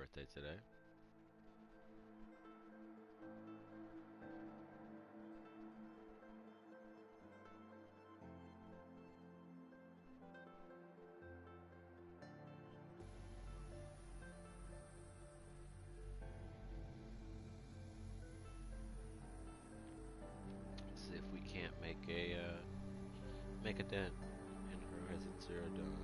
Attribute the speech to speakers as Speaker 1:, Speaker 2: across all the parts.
Speaker 1: birthday today. Let's see if we can't make a dent in Horizon Zero Dawn.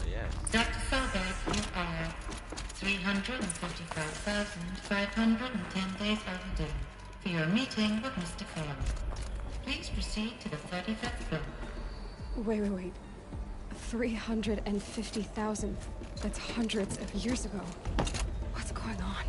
Speaker 1: Yes.
Speaker 2: Dr. Solberg, you are 355,510 days overdue for your meeting with Mr. Fairley. Please proceed to the 35th floor.
Speaker 3: Wait. 350,000. That's hundreds of years ago. What's going on?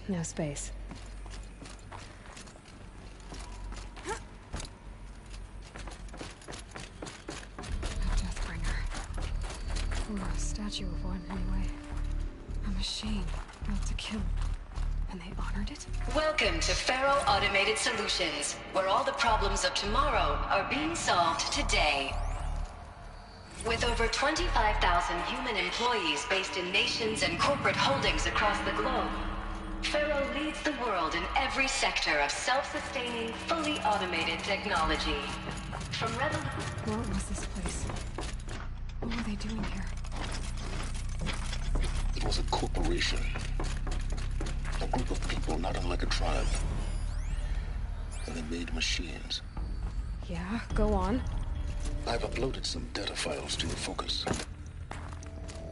Speaker 3: No space. A Deathbringer. Or a statue of one, anyway. A machine, built to kill. And they honored it?
Speaker 4: Welcome to Faro Automated Solutions, where all the problems of tomorrow are being solved today. With over 25,000 human employees based in nations and corporate holdings across the globe, Faro leads the world in every sector of self-sustaining, fully automated technology. From
Speaker 3: What was this place? What were they doing here?
Speaker 5: It was a corporation. A group of people not unlike a tribe. And they made machines.
Speaker 3: Yeah, go on.
Speaker 5: I've uploaded some data files to your focus.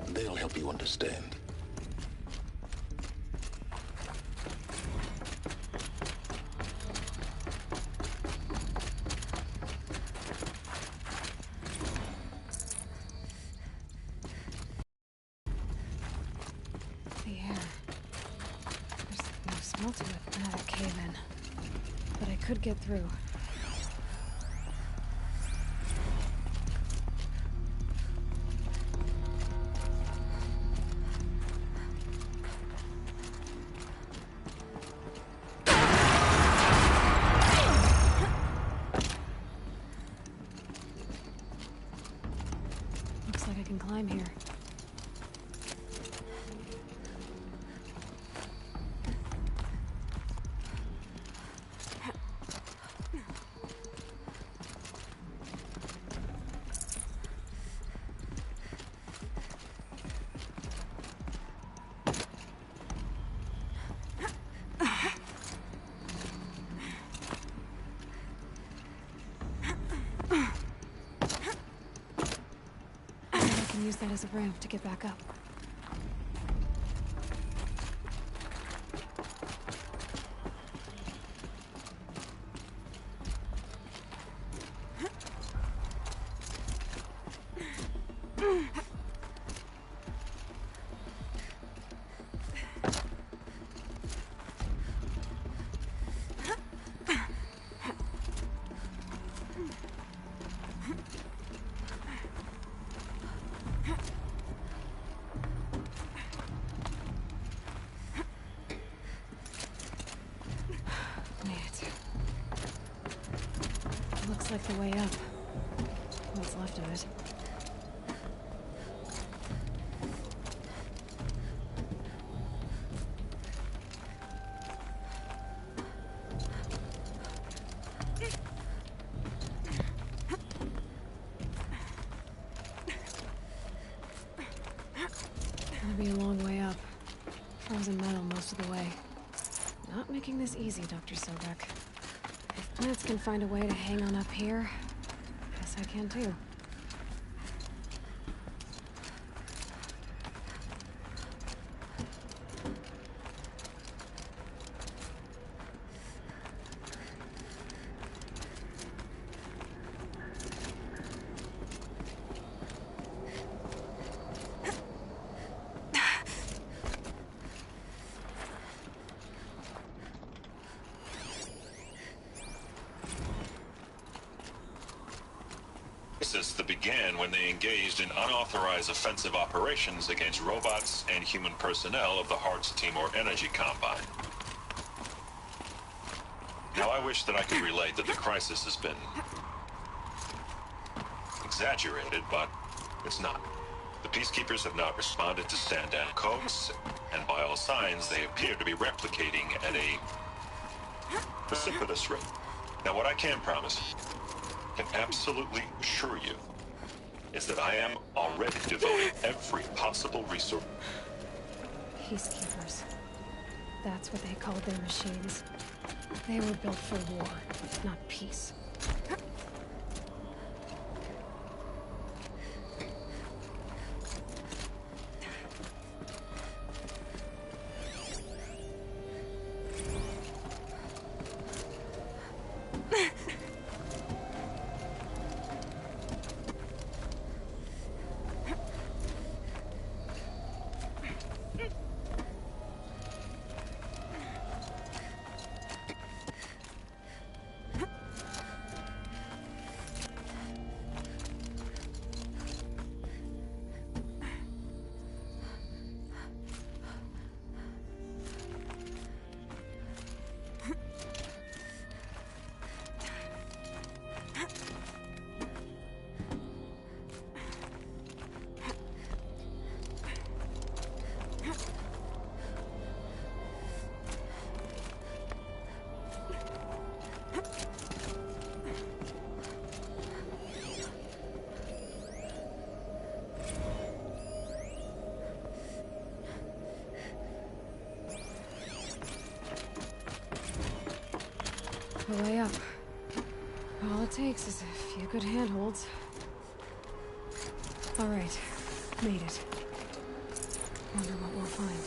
Speaker 5: They'll help you understand.
Speaker 3: The air. There's no smell to it. Not a cave-in. But I could get through. Looks like I can climb here. I can use that as a ramp to get back up. like the way up. What's left of it. Gonna be a long way up. Frozen metal most of the way. Not making this easy, Dr. Sobek. If plants can find a way to hang on up here, guess I can too.
Speaker 6: That began when they engaged in unauthorized offensive operations against robots and human personnel of the Hearts Timor Energy Combine. Now, I wish that I could relate that the crisis has been exaggerated, but it's not. The Peacekeepers have not responded to stand-down codes, and by all signs, they appear to be replicating at a precipitous rate. Now, what I can promise, can absolutely assure you, is that I am already devoting every possible resource.
Speaker 3: Peacekeepers. That's what they called their machines. They were built for war, not peace. The way up. All it takes is a few good handholds. All right, made it. Wonder what we'll find.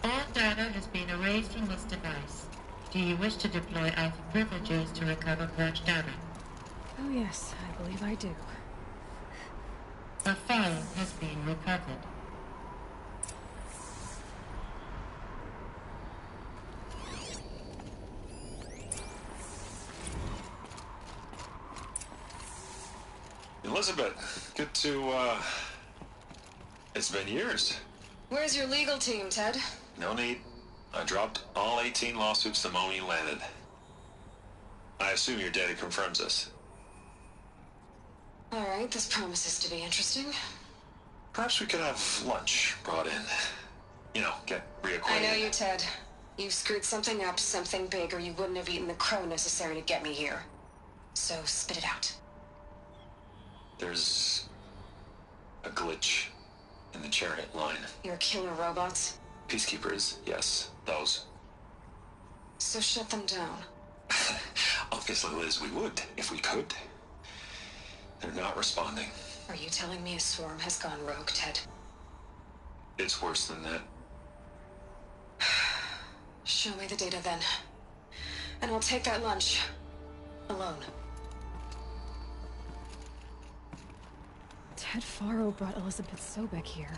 Speaker 2: All data has been erased from this device. Do you wish to deploy Alpha privileges to recover purged data?
Speaker 3: Oh yes, I believe I do.
Speaker 2: The file has been recovered.
Speaker 6: Elizabeth, good to, it's been years.
Speaker 3: Where's your legal team, Ted?
Speaker 6: No need. I dropped all 18 lawsuits the moment you landed. I assume your data confirms this.
Speaker 3: All right, this promises to be interesting.
Speaker 6: Perhaps we could have lunch brought in. You know, get reacquainted.
Speaker 3: I know you, Ted. You screwed something up, something big, or you wouldn't have eaten the crow necessary to get me here. So spit it out.
Speaker 6: There's a glitch in the chariot line.
Speaker 3: Your killer robots?
Speaker 6: Peacekeepers, yes, those.
Speaker 3: So shut them down.
Speaker 6: Obviously, Liz, we would, if we could. They're not responding.
Speaker 3: Are you telling me a swarm has gone rogue, Ted?
Speaker 6: It's worse than that.
Speaker 3: Show me the data then. And I'll take that lunch. Alone. Ted Faro brought Elizabeth Sobek here,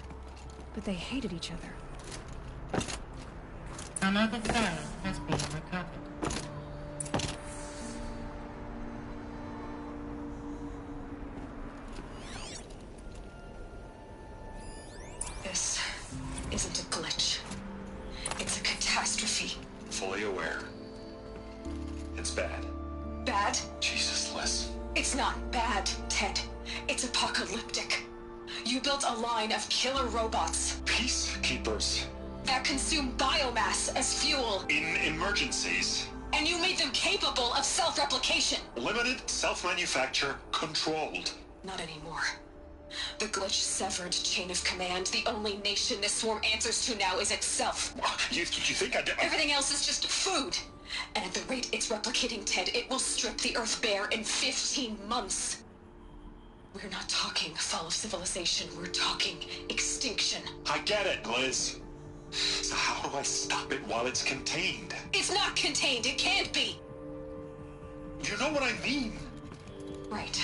Speaker 3: but they hated each other.
Speaker 2: Another file has been recovered.
Speaker 3: This isn't a glitch.
Speaker 6: bad.
Speaker 7: Bad?
Speaker 6: Jesus, Liz.
Speaker 7: It's not bad, Ted. It's apocalyptic. You built a line of killer robots
Speaker 6: Peacekeepers.
Speaker 7: that consume biomass as fuel,
Speaker 6: In emergencies.
Speaker 7: and you made them capable of self-replication.
Speaker 6: Limited, self-manufacture, controlled.
Speaker 7: Not anymore. The glitch severed chain of command. The only nation this swarm answers to now is itself.
Speaker 6: You think I did?
Speaker 7: Everything else is just food. And at the rate it's replicating, Ted, it will strip the Earth bare in 15 months. We're not talking fall of civilization. We're talking extinction.
Speaker 6: I get it, Liz. So how do I stop it while it's contained?
Speaker 7: It's not contained. It can't be.
Speaker 6: You know what I mean?
Speaker 7: Right.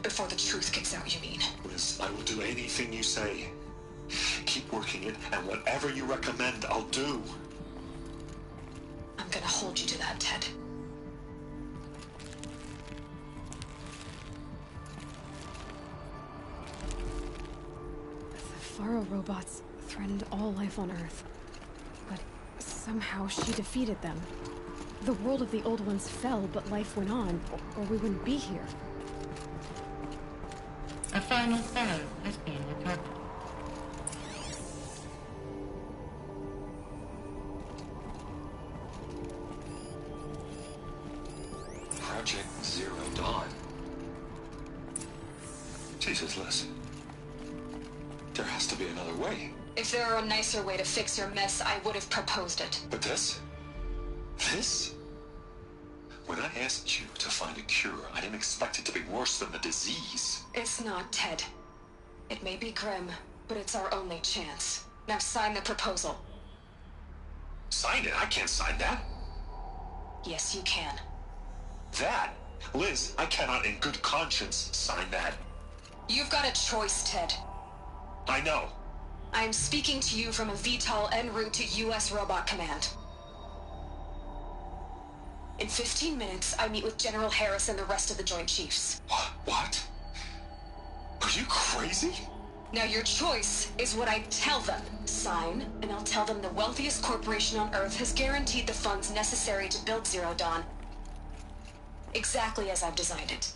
Speaker 7: Before the truth gets out, you mean?
Speaker 6: Liz, I will do anything you say. Keep working it, and whatever you recommend, I'll do.
Speaker 7: I'm gonna hold you to that, Ted.
Speaker 3: The Faro robots threatened all life on Earth. But somehow she defeated them. The world of the old ones fell, but life went on, or we wouldn't be here.
Speaker 2: A final Pharaoh has been recovered.
Speaker 6: Project Zero Dawn. Jesus, Liz. There has to be another way.
Speaker 7: If there were a nicer way to fix your mess, I would have proposed it.
Speaker 6: But this? This? When I asked you to find a cure, I didn't expect it to be worse than the disease.
Speaker 7: It's not, Ted. It may be grim, but it's our only chance. Now sign the proposal.
Speaker 6: Sign it? I can't sign that.
Speaker 7: Yes, you can.
Speaker 6: That? Liz, I cannot in good conscience sign that.
Speaker 7: You've got a choice, Ted.
Speaker 6: I know.
Speaker 7: I am speaking to you from a VTOL en route to U.S. Robot Command. In 15 minutes, I meet with General Harris and the rest of the Joint Chiefs.
Speaker 6: What? Are you crazy?
Speaker 7: Now your choice is what I tell them. Sign, and I'll tell them the wealthiest corporation on Earth has guaranteed the funds necessary to build Zero Dawn. Exactly as I've designed it.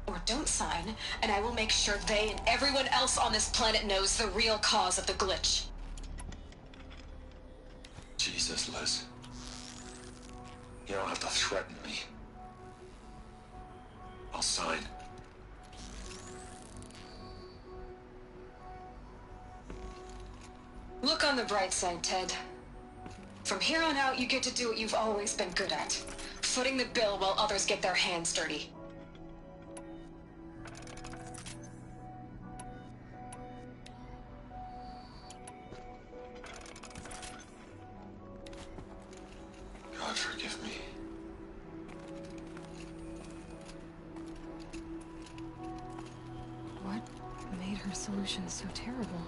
Speaker 7: Or don't sign, and I will make sure they and everyone else on this planet knows the real cause of the glitch.
Speaker 6: Jesus, Liz. You don't have to threaten me. I'll sign.
Speaker 7: Look on the bright side, Ted. From here on out, you get to do what you've always been good at. Footing the bill while others get their hands dirty.
Speaker 6: God forgive me.
Speaker 3: What made her solution so terrible?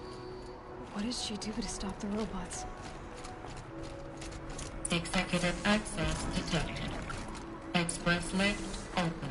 Speaker 3: What did she do to stop the robots?
Speaker 2: Executive access detected. Express lift open.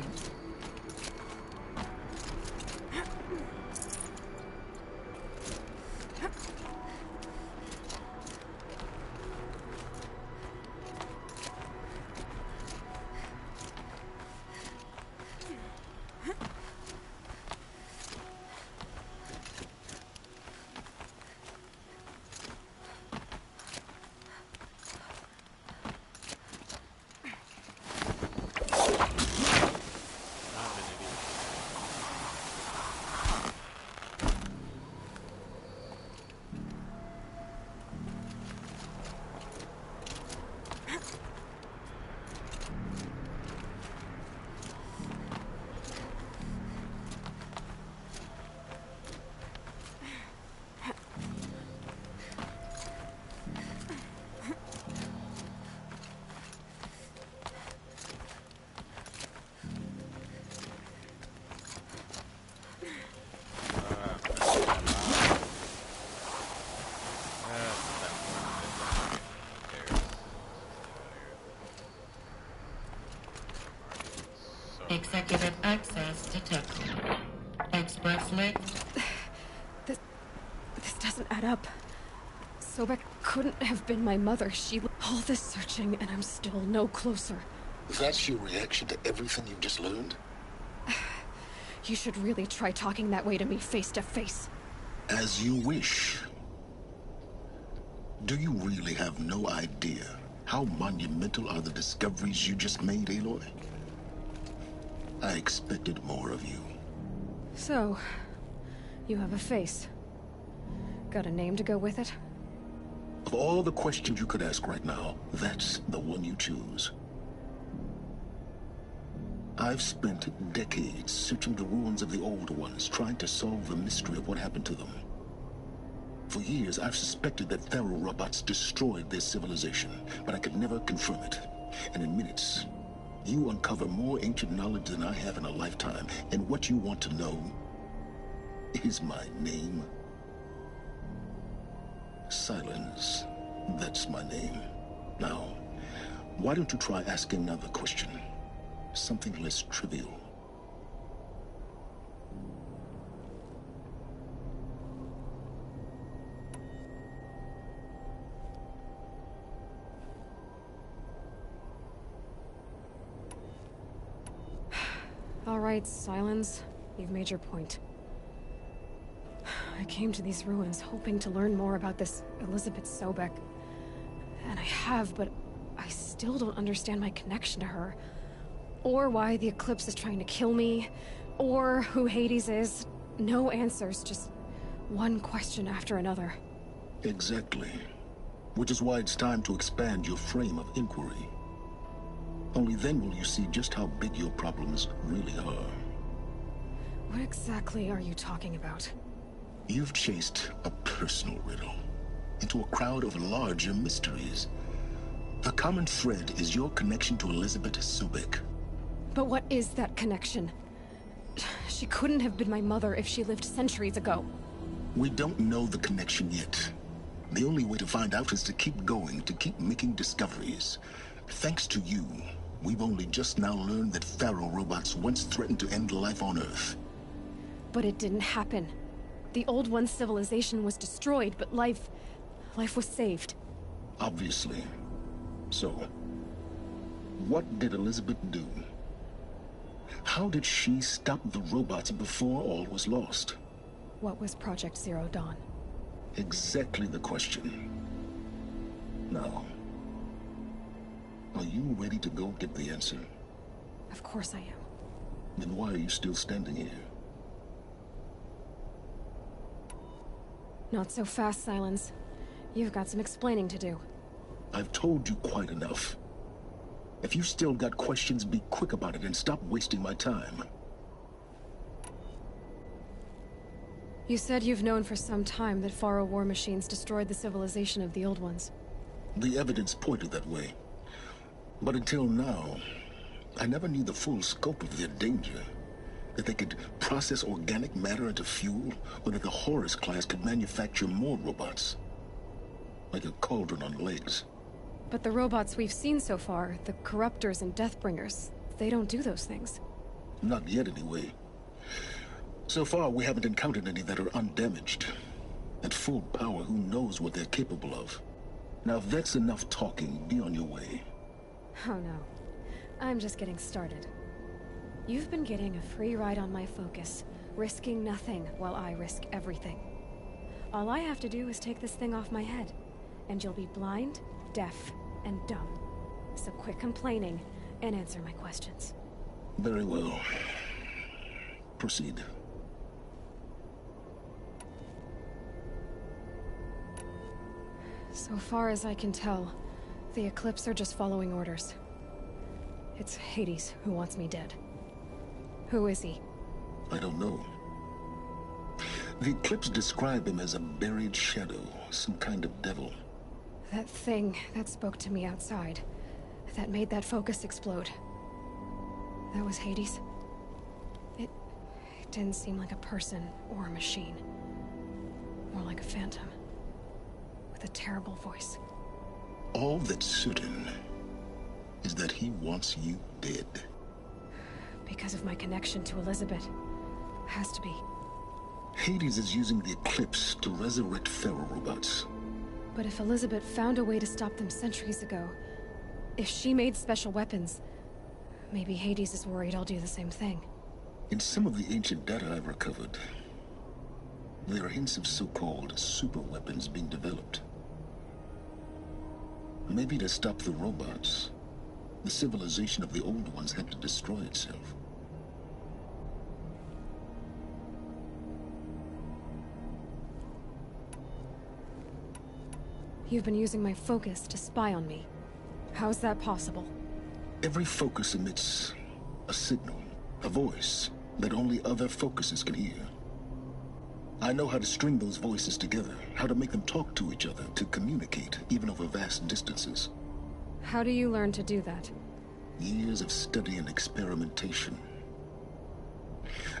Speaker 2: Executive access detected. Express lift.
Speaker 3: This doesn't add up. Sobek couldn't have been my mother. All this searching, and I'm still no closer.
Speaker 5: That's your reaction to everything you've just learned?
Speaker 3: You should really try talking that way to me face to face.
Speaker 5: As you wish. Do you really have no idea how monumental are the discoveries you just made, Aloy? I expected more of you.
Speaker 3: So, you have a face. Got a name to go with it?
Speaker 5: Of all the questions you could ask right now, that's the one you choose. I've spent decades searching the ruins of the old ones, trying to solve the mystery of what happened to them. For years, I've suspected that Faro robots destroyed their civilization, but I could never confirm it. And in minutes, you uncover more ancient knowledge than I have in a lifetime. And what you want to know is my name. Silence. That's my name. Now, why don't you try asking another question? Something less trivial.
Speaker 3: All right, Silence. You've made your point. I came to these ruins hoping to learn more about this Elizabeth Sobek. And I have, but I still don't understand my connection to her. Or why the Eclipse is trying to kill me. Or who Hades is. No answers, just one question after another.
Speaker 5: Exactly. Which is why it's time to expand your frame of inquiry. Only then will you see just how big your problems really are.
Speaker 3: What exactly are you talking about?
Speaker 5: You've chased a personal riddle into a crowd of larger mysteries. The common thread is your connection to Elizabeth Sobek.
Speaker 3: But what is that connection? She couldn't have been my mother if she lived centuries ago.
Speaker 5: We don't know the connection yet. The only way to find out is to keep going, to keep making discoveries. Thanks to you, we've only just now learned that Faro robots once threatened to end life on Earth.
Speaker 3: But it didn't happen. The Old One's civilization was destroyed, but life was saved.
Speaker 5: Obviously. So, what did Elizabeth do? How did she stop the robots before all was lost?
Speaker 3: What was Project Zero Dawn?
Speaker 5: Exactly the question. Now, are you ready to go get the answer?
Speaker 3: Of course I am.
Speaker 5: Then why are you still standing here?
Speaker 3: Not so fast, Silence. You've got some explaining to do.
Speaker 5: I've told you quite enough. If you still got questions, be quick about it and stop wasting my time.
Speaker 3: You said you've known for some time that Faro war machines destroyed the civilization of the Old Ones.
Speaker 5: The evidence pointed that way. But until now, I never knew the full scope of their danger. That they could process organic matter into fuel, or that the Horus class could manufacture more robots. Like a cauldron on legs.
Speaker 3: But the robots we've seen so far, the Corruptors and Deathbringers, they don't do those things.
Speaker 5: Not yet, anyway. So far, we haven't encountered any that are undamaged. At full power, who knows what they're capable of? Now, if that's enough talking, be on your way.
Speaker 3: Oh no. I'm just getting started. You've been getting a free ride on my focus, risking nothing while I risk everything. All I have to do is take this thing off my head, and you'll be blind, deaf, and dumb. So quit complaining and answer my questions.
Speaker 5: Very well. Proceed.
Speaker 3: So far as I can tell, the Eclipse are just following orders. It's Hades who wants me dead. Who is he?
Speaker 5: I don't know. The Eclipse describe him as a buried shadow, some kind of devil.
Speaker 3: That thing that spoke to me outside, that made that focus explode. That was Hades? It didn't seem like a person or a machine. More like a phantom. With a terrible voice.
Speaker 5: All that's certain is that he wants you dead.
Speaker 3: Because of my connection to Elizabeth. Has to be.
Speaker 5: Hades is using the Eclipse to resurrect Faro robots.
Speaker 3: But if Elizabeth found a way to stop them centuries ago, if she made special weapons, Maybe Hades is worried I'll do the same thing.
Speaker 5: In some of the ancient data I've recovered, there are hints of so-called super weapons being developed. Maybe to stop the robots, the civilization of the old ones had to destroy itself.
Speaker 3: You've been using my focus to spy on me. How's that possible?
Speaker 5: Every focus emits a signal, a voice that only other focuses can hear. I know how to string those voices together, how to make them talk to each other, to communicate, even over vast distances.
Speaker 3: How do you learn to do that?
Speaker 5: Years of study and experimentation.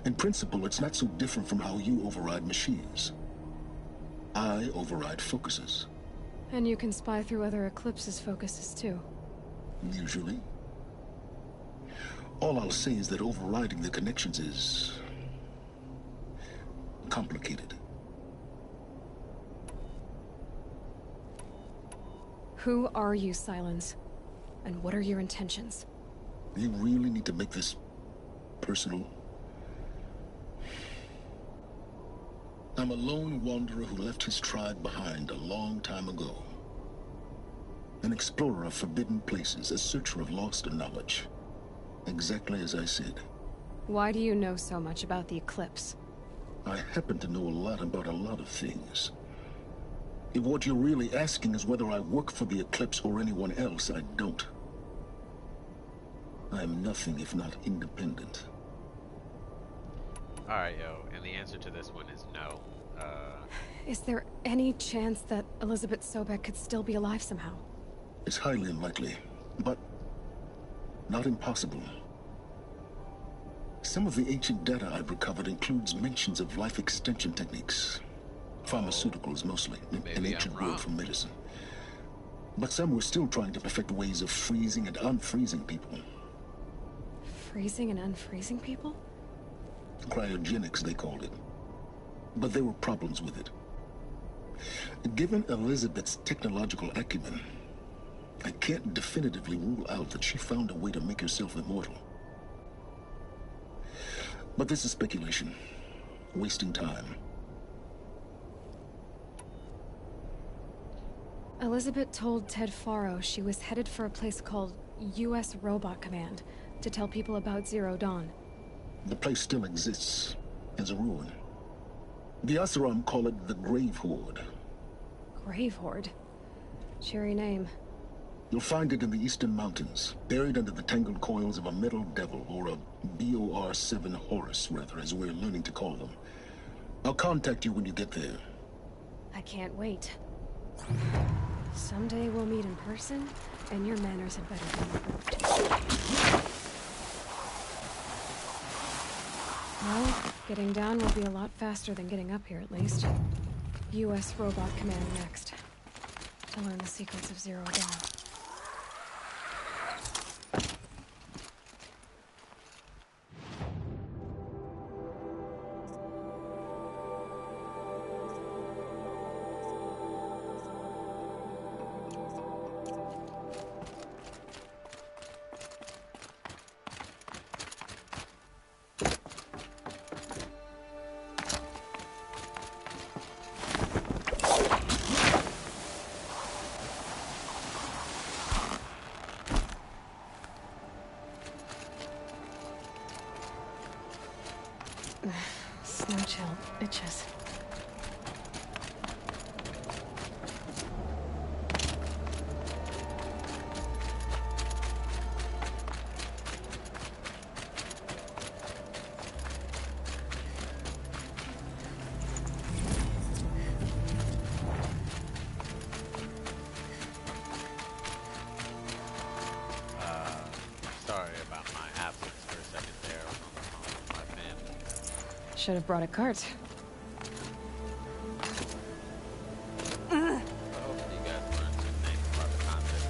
Speaker 5: In principle, it's not so different from how you override machines. I override focuses.
Speaker 3: And you can spy through other Eclipse's focuses too.
Speaker 5: Usually. All I'll say is that overriding the connections is complicated.
Speaker 3: Who are you, Silence? And what are your intentions?
Speaker 5: You really need to make this personal? I'm a lone wanderer who left his tribe behind a long time ago. An explorer of forbidden places, a searcher of lost knowledge. Exactly as I said.
Speaker 3: Why do you know so much about the Eclipse?
Speaker 5: I happen to know a lot about a lot of things. If what you're really asking is whether I work for the Eclipse or anyone else, I don't. I am nothing if not independent.
Speaker 1: Alright, yo, and the answer to this one is no.
Speaker 3: Is there any chance that Elizabeth Sobek could still be alive somehow?
Speaker 5: It's highly unlikely, but not impossible. Some of the ancient data I've recovered includes mentions of life extension techniques. Pharmaceuticals, mostly. An ancient word for medicine. But some were still trying to perfect ways of freezing and unfreezing people.
Speaker 3: Freezing and unfreezing people?
Speaker 5: Cryogenics, they called it. But there were problems with it. Given Elizabeth's technological acumen, I can't definitively rule out that she found a way to make herself immortal. But this is speculation. Wasting time.
Speaker 3: Elizabeth told Ted Faro she was headed for a place called U.S. Robot Command to tell people about Zero Dawn.
Speaker 5: The place still exists as a ruin. The Oseram call it the Grave Horde.
Speaker 3: Grave Horde? Cheery name.
Speaker 5: You'll find it in the Eastern Mountains, buried under the tangled coils of a metal devil, or a BOR-7 Horus, rather, as we're learning to call them. I'll contact you when you get there.
Speaker 3: I can't wait. Someday we'll meet in person, and your manners had better be improved. Well, getting down will be a lot faster than getting up here, at least. U.S. Robot Command next. To learn the secrets of Zero Dawn. Snow chill itches.
Speaker 1: Sorry about my absence for a second there. I was on the phone with my family.
Speaker 3: Should have brought a cart.
Speaker 1: I hope you guys learned some things about the concept.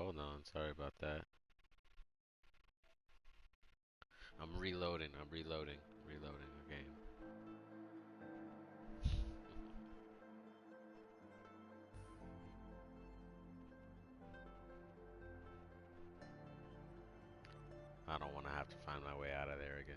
Speaker 1: hold on. Sorry about that. I'm reloading. Reloading the game. I don't want to have to find my way out of there again.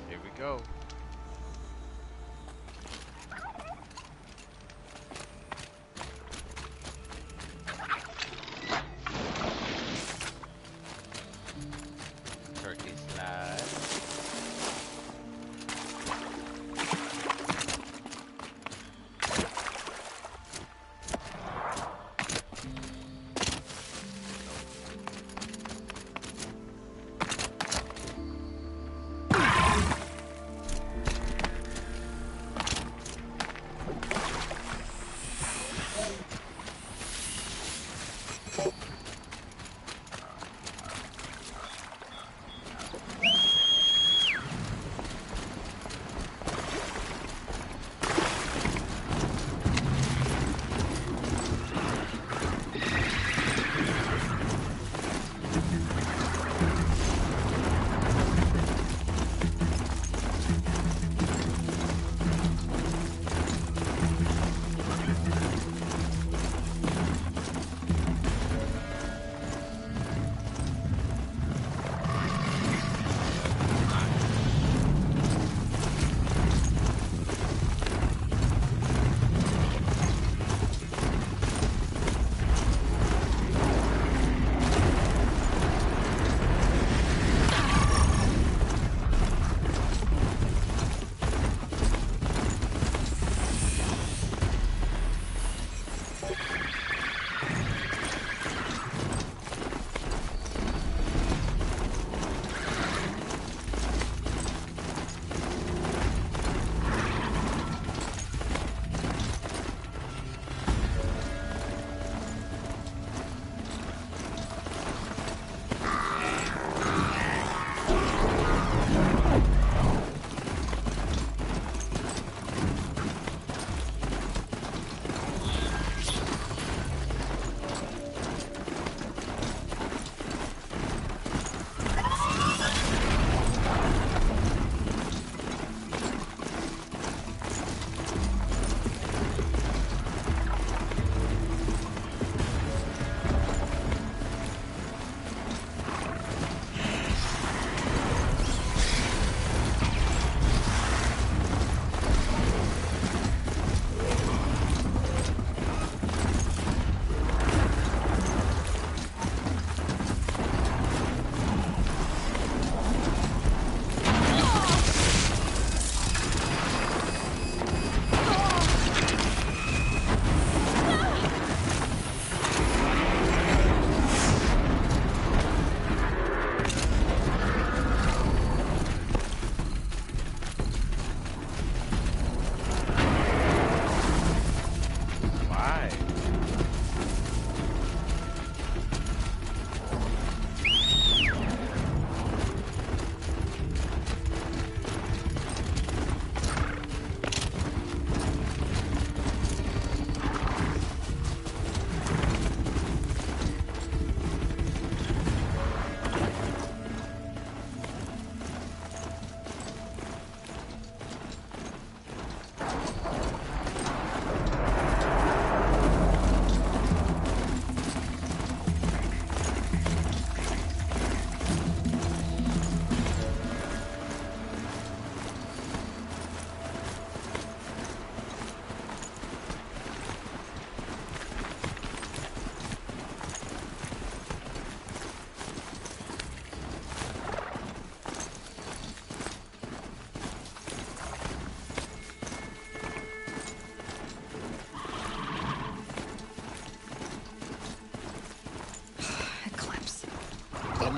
Speaker 1: Here we go. Turkey slide.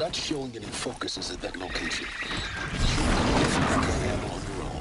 Speaker 5: not showing any focuses at that location. You can handle on your own.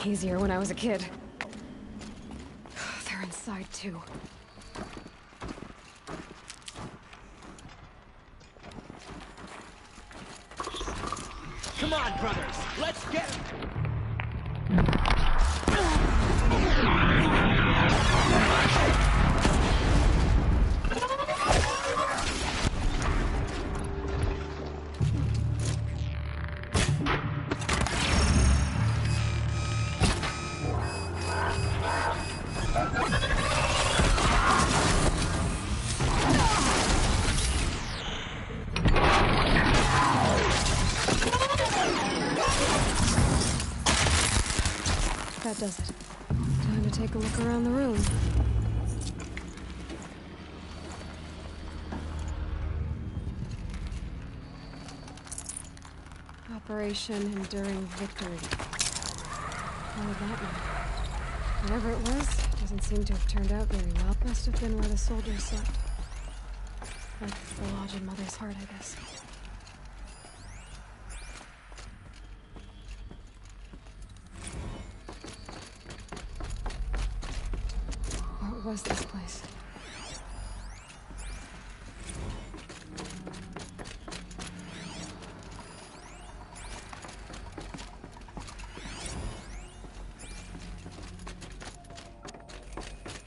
Speaker 3: Easier when I was a kid. They're inside too.
Speaker 8: Come on, brothers! Let's get him!
Speaker 3: That does it. Time to take a look around the room. Operation Enduring Victory. What would that mean? Whatever it was, doesn't seem to have turned out very well. Must have been where the soldiers slept. Like the lodge in Mother's Heart, I guess. What was this place?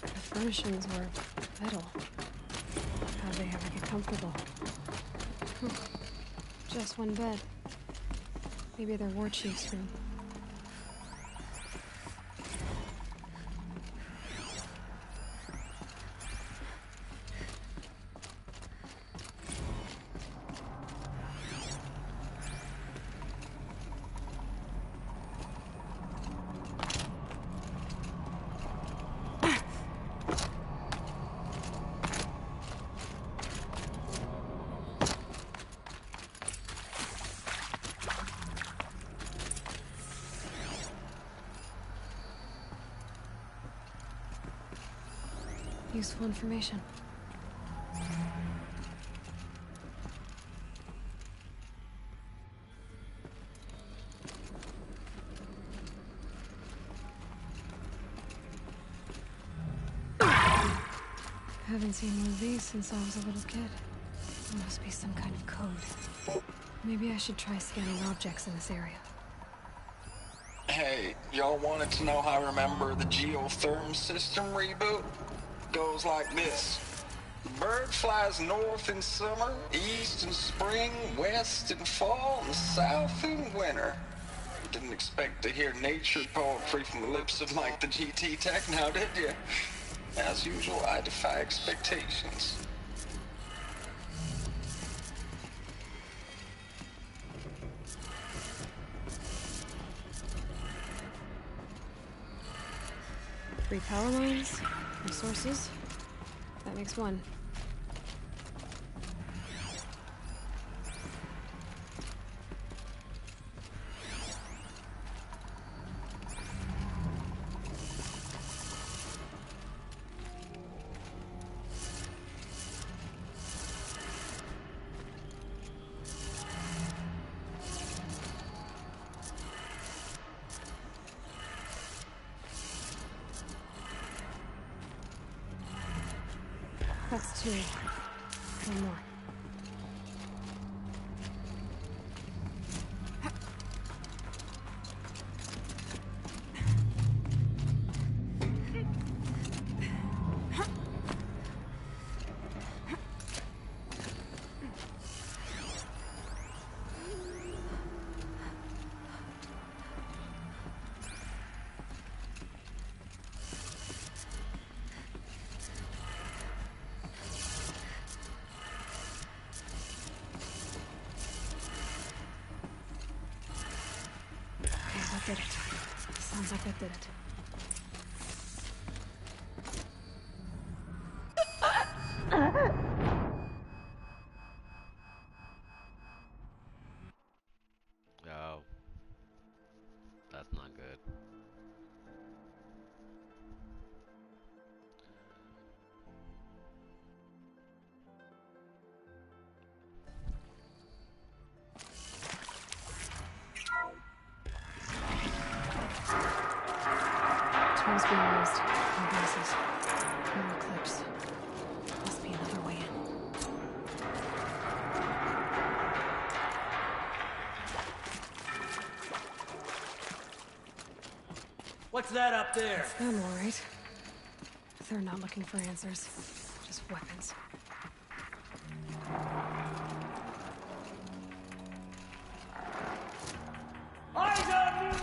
Speaker 3: The furnishings were metal. How'd they ever get comfortable? Just one bed. Maybe their war chief's room. Useful information. Haven't seen one of these since I was a little kid. There must be some kind of code. Maybe I should try scanning objects in this area.
Speaker 9: Hey, y'all wanted to know how I remember the geotherm system reboot? Goes like this. Bird flies north in summer, east in spring, west in fall, and south in winter. Didn't expect to hear nature poetry from the lips of Mike the GT Tech now, did you? As usual, I defy expectations.
Speaker 3: Three power lines, resources. That makes one. That's two. One more. Did it. Sounds like that did it.
Speaker 1: Oh. That's not good.
Speaker 3: Tools being used. No glasses. No eclipse. Must be another way in.
Speaker 8: What's that up there?
Speaker 3: It's them, all right. They're not looking for answers. Just weapons.
Speaker 8: Eyes on me!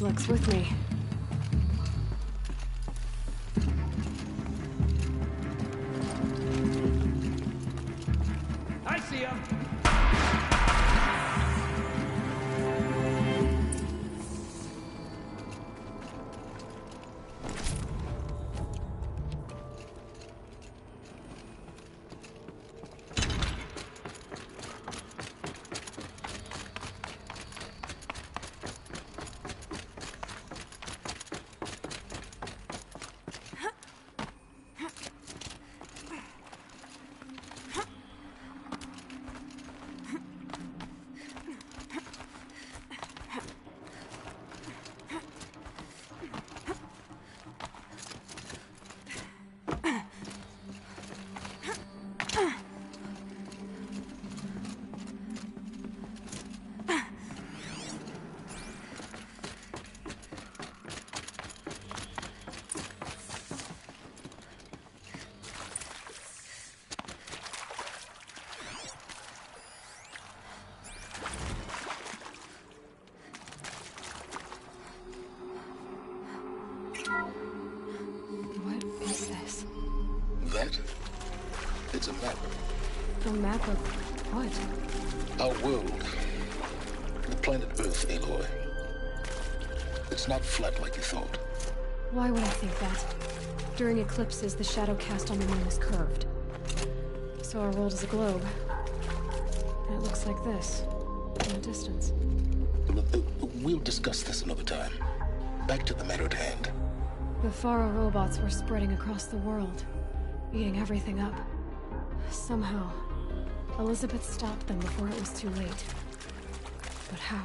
Speaker 3: Luck's with me.
Speaker 8: I see him!
Speaker 3: What is this?
Speaker 5: That? It's a map.
Speaker 3: A map of what?
Speaker 5: Our world. The planet Earth, Aloy. It's not flat like you thought.
Speaker 3: Why would I think that? During eclipses, the shadow cast on the moon is curved. So our world is a globe. And it looks like this, in the distance.
Speaker 5: We'll discuss this another time. Back to the matter at hand.
Speaker 3: The Faro robots were spreading across the world, eating everything up. Somehow, Elizabeth stopped them before it was too late. But how?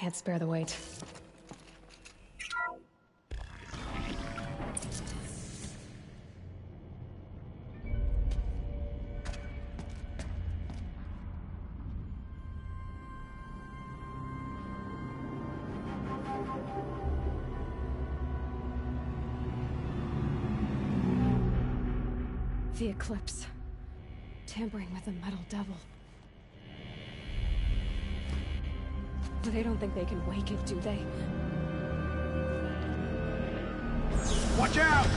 Speaker 3: can't spare the weight. The Eclipse. Tampering with the Metal Devil. They don't think they can wake it, do they?
Speaker 8: Watch out!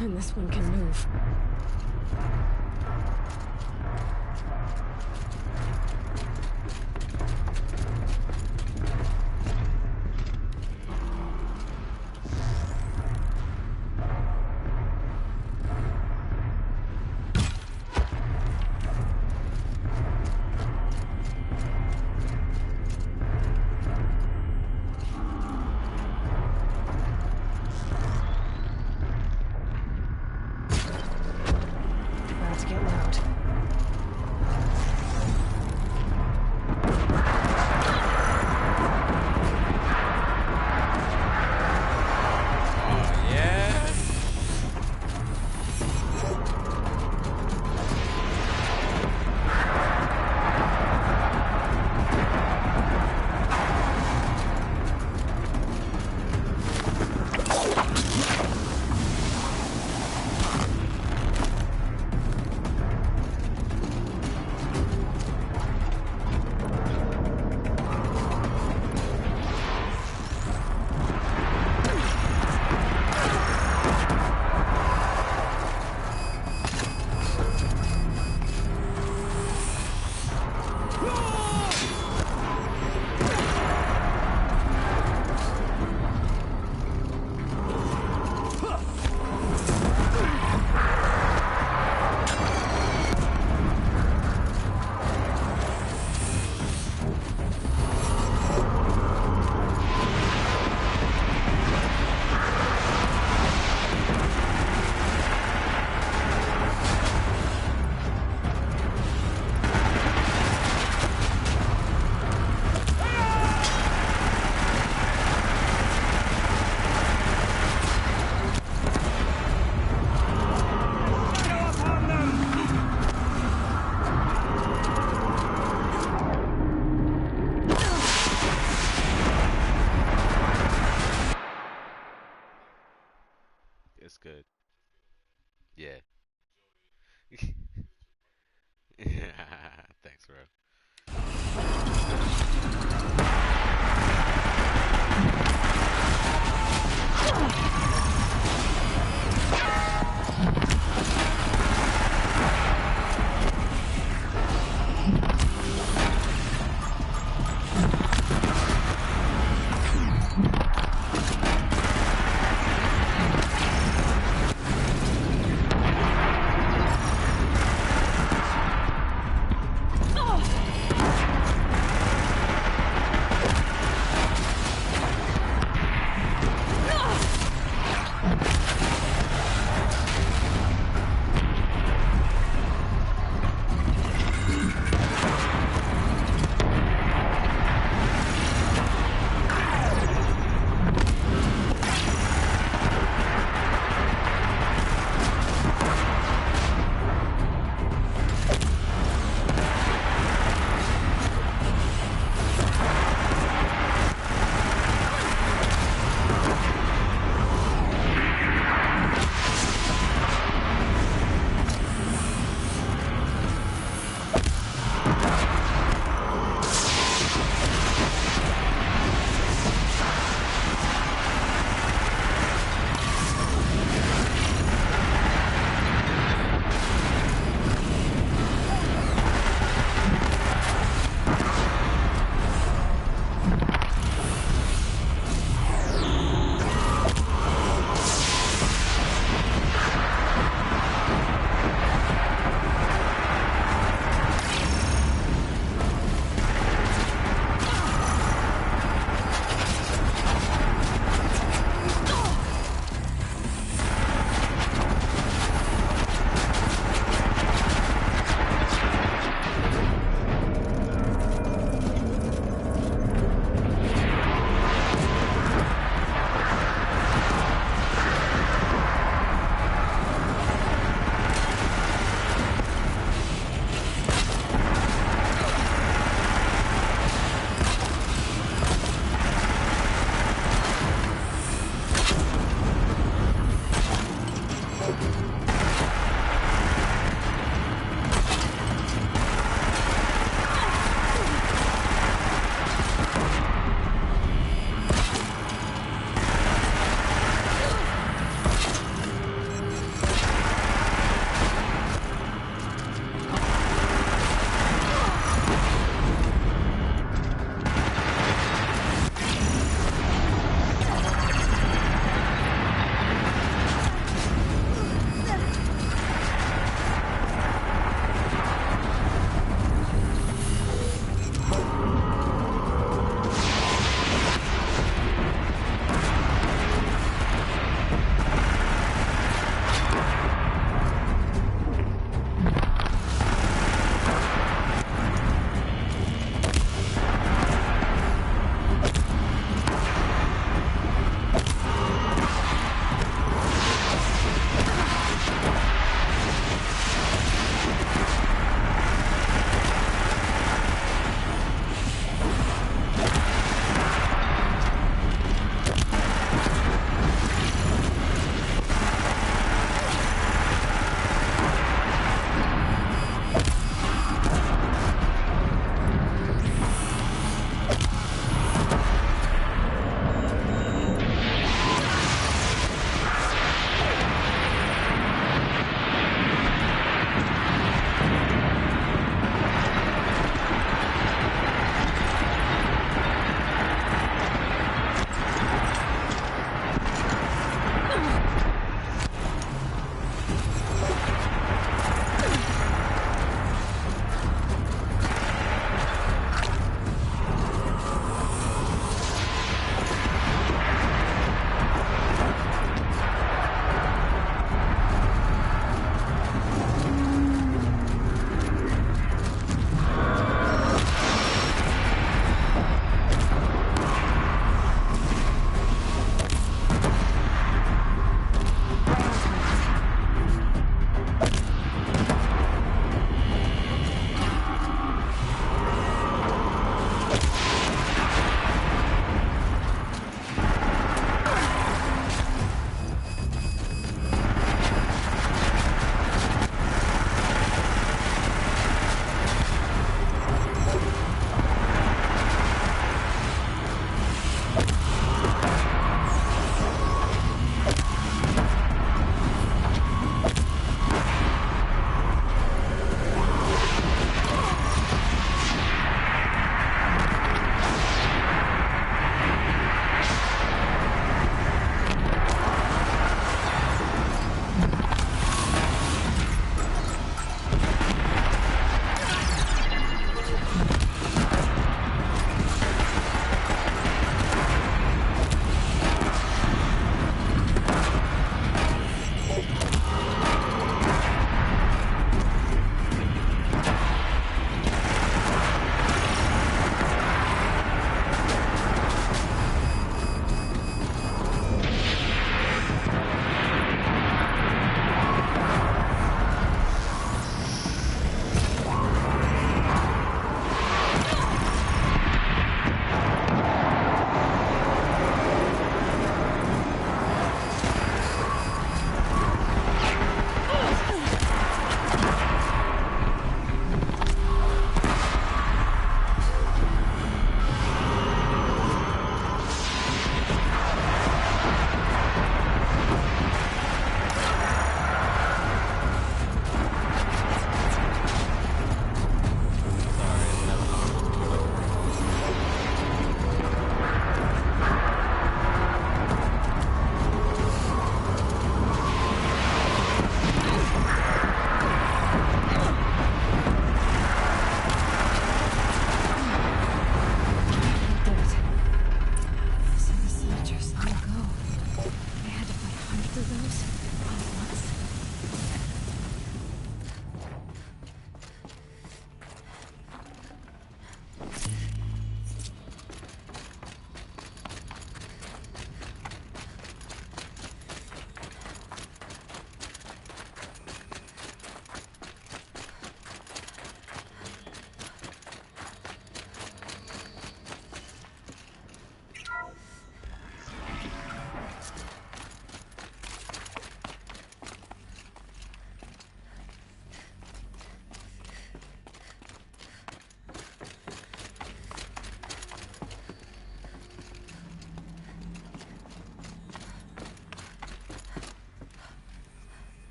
Speaker 3: And this one can move.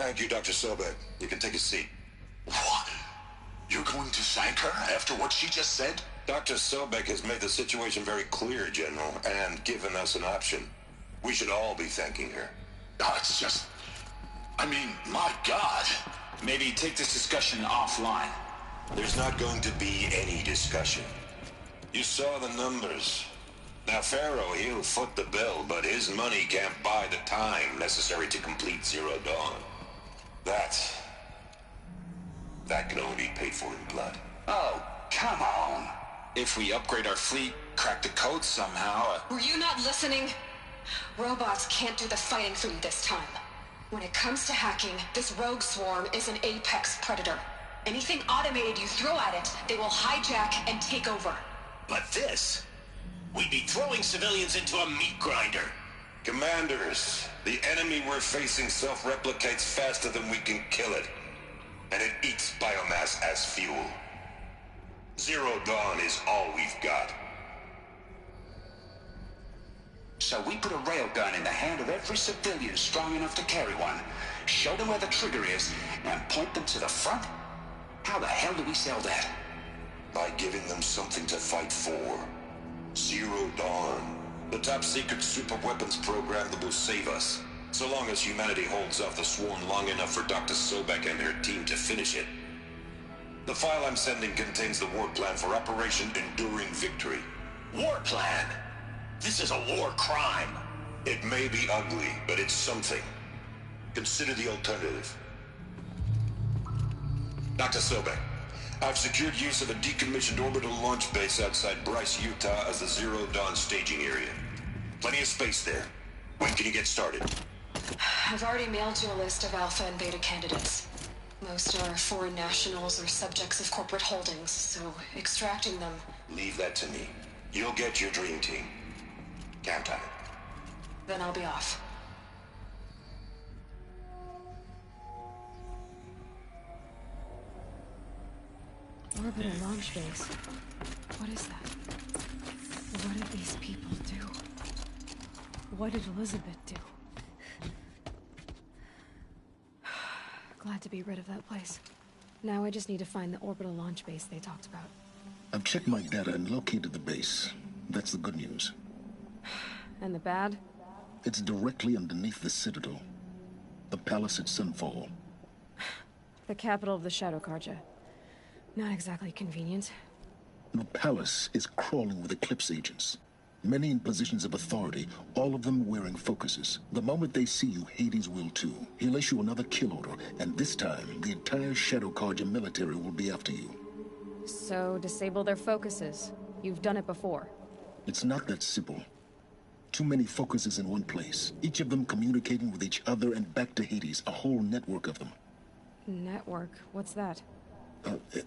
Speaker 6: Thank you, Dr. Sobek. You can take a seat.
Speaker 5: What? You're going to thank her after what she just said?
Speaker 6: Dr. Sobek has made the situation very clear, General, and given us an option. We should all be thanking her.
Speaker 5: Oh, it's just... I mean, my God.
Speaker 10: Maybe take this discussion offline.
Speaker 6: There's not going to be any discussion. You saw the numbers. Now, Pharaoh, he'll foot the bill, but his money can't buy the time necessary to complete Zero Dawn. That can only be paid for in blood.
Speaker 10: Oh, come on. If we upgrade our fleet, crack the code somehow...
Speaker 7: Were you not listening? Robots can't do the fighting for you this time. When it comes to hacking, this rogue swarm is an apex predator. Anything automated you throw at it, they will hijack and take over.
Speaker 8: But this... we'd be throwing civilians into a meat grinder.
Speaker 6: Commanders, the enemy we're facing self-replicates faster than we can kill it. And it eats biomass as fuel. Zero Dawn is all we've got.
Speaker 10: So we put a railgun in the hand of every civilian strong enough to carry one, show them where the trigger is, and point them to the front? How the hell do we sell that?
Speaker 6: By giving them something to fight for. Zero Dawn. The top-secret super-weapons program that will save us. So long as humanity holds off the swarm long enough for Dr. Sobek and her team to finish it. The file I'm sending contains the war plan for Operation Enduring Victory.
Speaker 8: War plan? This is a war crime.
Speaker 6: It may be ugly, but it's something. Consider the alternative. Dr. Sobek, I've secured use of a decommissioned orbital launch base outside Bryce, Utah as the Zero Dawn staging area. Plenty of space there. When can you get started?
Speaker 7: I've already mailed you a list of Alpha and Beta candidates. Most are foreign nationals or subjects of corporate holdings, so extracting them...
Speaker 6: Leave that to me. You'll get your dream team. Count on it.
Speaker 7: Then I'll be off.
Speaker 3: Orbital launch base. What is that? What did these people do? What did Elizabeth do? Glad to be rid of that place. Now I just need to find the orbital launch base they talked about.
Speaker 5: I've checked my data and located the base. That's the good news.
Speaker 3: And the bad?
Speaker 5: It's directly underneath the Citadel. The palace at Sunfall.
Speaker 3: The capital of the Shadow Carja. Not exactly convenient.
Speaker 5: The palace is crawling with Eclipse agents. Many in positions of authority, all of them wearing focuses. The moment they see you, Hades will too. He'll issue another kill order, and this time, the entire Shadow Carja military will be after you.
Speaker 3: So, disable their focuses. You've done it before.
Speaker 5: It's not that simple. Too many focuses in one place, each of them communicating with each other and back to Hades, a whole network of them.
Speaker 3: Network? What's that?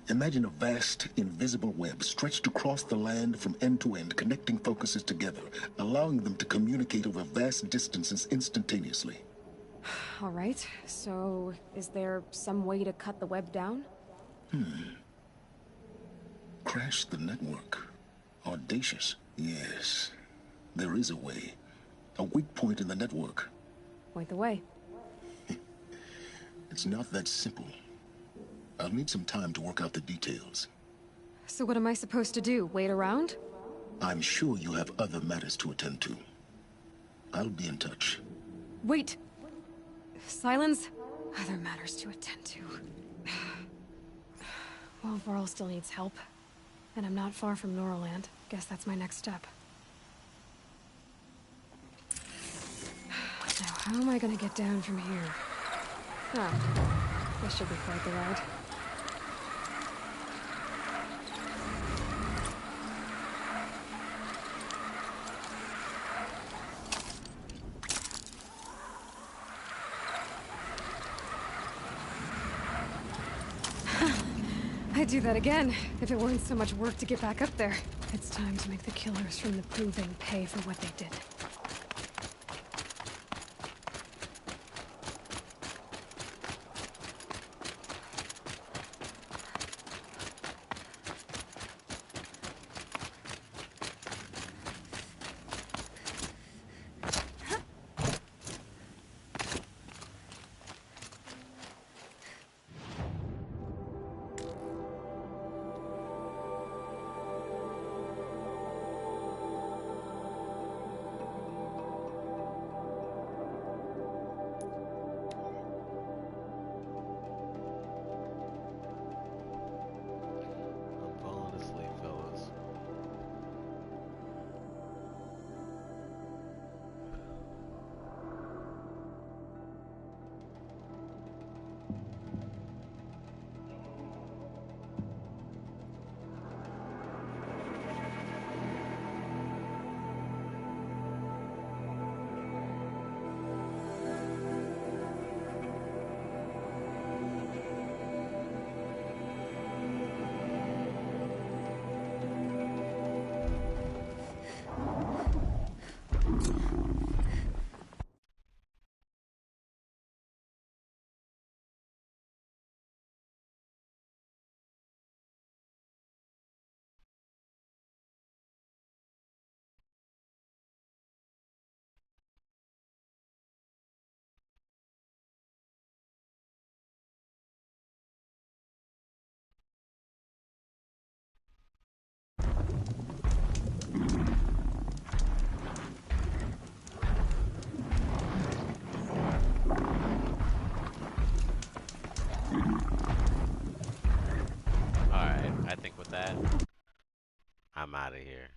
Speaker 5: Imagine a vast, invisible web stretched across the land from end to end, connecting focuses together, allowing them to communicate over vast distances instantaneously.
Speaker 3: All right, so is there some way to cut the web down?
Speaker 5: Crash the network. Audacious. Yes, there is a way. A weak point in the network.
Speaker 3: Point the way.
Speaker 5: It's not that simple. I'll need some time to work out the details.
Speaker 3: So what am I supposed to do? Wait around?
Speaker 5: I'm sure you have other matters to attend to. I'll be in touch.
Speaker 3: Wait! Silence? Other matters to attend to. Well, Varl still needs help. And I'm not far from Noraland. Guess that's my next step. Now, how am I gonna get down from here? This should be quite the ride. I'd do that again, if it weren't so much work to get back up there. It's time to make the killers from the Proving pay for what they did.
Speaker 1: Alright, I think with that, I'm out of here.